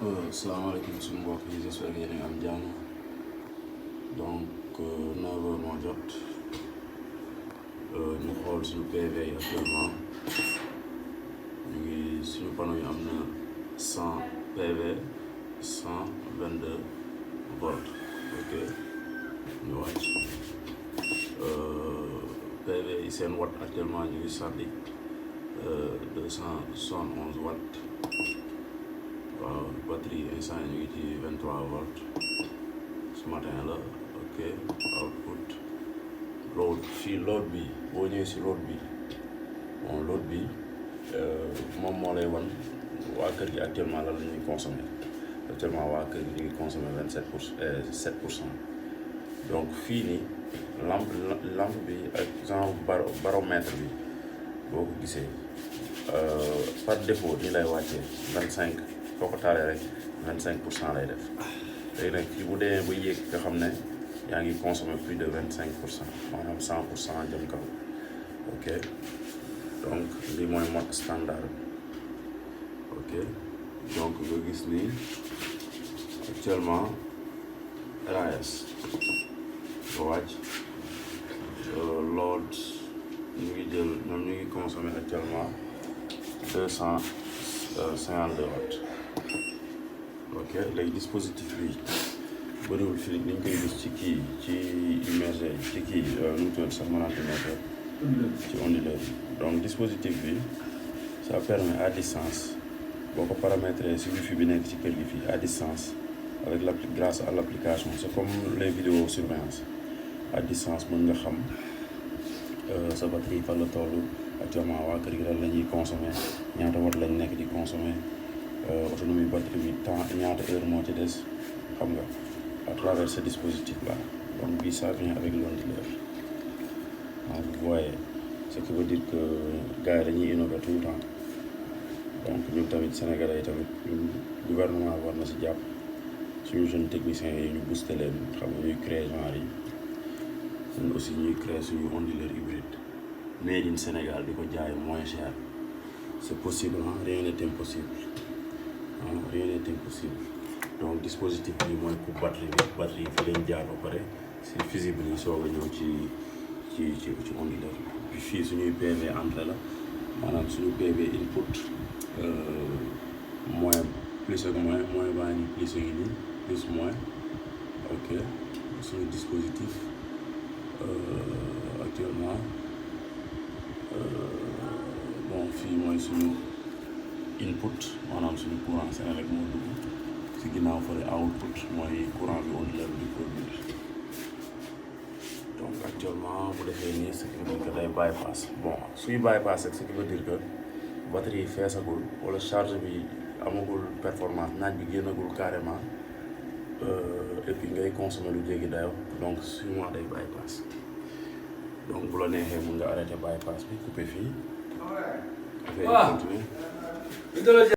Salaamaaleykum suñu mbokk yi j'espère que yéen a ngi am jàmm donc 9h moo jot ñu xool suñu PV yi actuellement ñu ngi suñu panneau yi am na 100 PV 122 volts ok ñu wàcc PV yi seen watt actuellement ñu ngi sànni 271 watts. waaw batterie instant ñu ngi ci 23 volts ce matin la ok output load fii load bi boo ñëwee si load bi bon load bi moom moo lay wan waa kër gi actuellement lan la ñuy consommer actuellement waa kër gi ñu ngi consommer 7%. Donc fii nii lampe bi ak genre baromètre bi boo ko gisee par défaut nii lay wàccee 25. soo ko taalee rek 25% lay def léegi nag fii bu demee ba yéeg nga xam ne yaa ngi consommer plus de 25% maanaam 100% jëm kaw ok donc lii mooy mode standard ok donc nga gis ni actuellement RAS ba wàcc load ñu ngi jël ñoom ñu ngi consommer actuellement 252 watts. ok léegi dispositif bi bëriwul fii ni ñu koy gis ci kii ci immergé ci kii nu mu tudd sax mënante immergé ci onduleur donc dispositif bi ça permet à distance boo ko paramétrer si wifi bi nekk ci kër gi fii à distance avec grâce à l'application c'est comme les vidéos surveillance à distance mën nga xam sa batterie fan la toll actuellement waa kër gi lan la ñuy consommer ñaata watt lañ nekk di consommer autonomie batterie bi temps ñaata heure moo ci des xam nga à travers ce dispositif là donc bii ça vient avec l'onduleur vous voyez ce qui veut dire que gars yi dañuy innover tout le temps donc ñun tamit sénégalais yi tamit ñun gouvernement war na si jàpp suñu jeunes techniciens yi ñu booster leen xam nga ñuy créer genre yi ñun aussi ñuy créer suñu onduleur hybride made in Sénégal di ko jaay moins cher c'est possible rien n'est impossible. Rien n'est impossible donc dispositif bi mooy pour batterie yi fi leen jaar ba pare c'est visible yi soog a ñëw ci onduleur bi fii suñuy PV entrée la maanaam suñu PV input moins plus ak moins baa ngi plus ak nii plus moins ok suñu dispositif actuellement bon fii mooy suñu input maanaam suñu courant Senelec moo dugg si ginnaaw fële output mooy courant bi onduleur di produire donc actuellement bu defee nii ce qui veut dire que day bypass bon suy bypass rek ce qui veut dire que batterie yi feesagul wala charge bi amagul performance naaj bi génnagul carrément et puis ngay consommer lu jéggi dayo donc sûrement day bypass donc bu la neexee mun nga arrêter bypass bi couper fii affaire yi continuer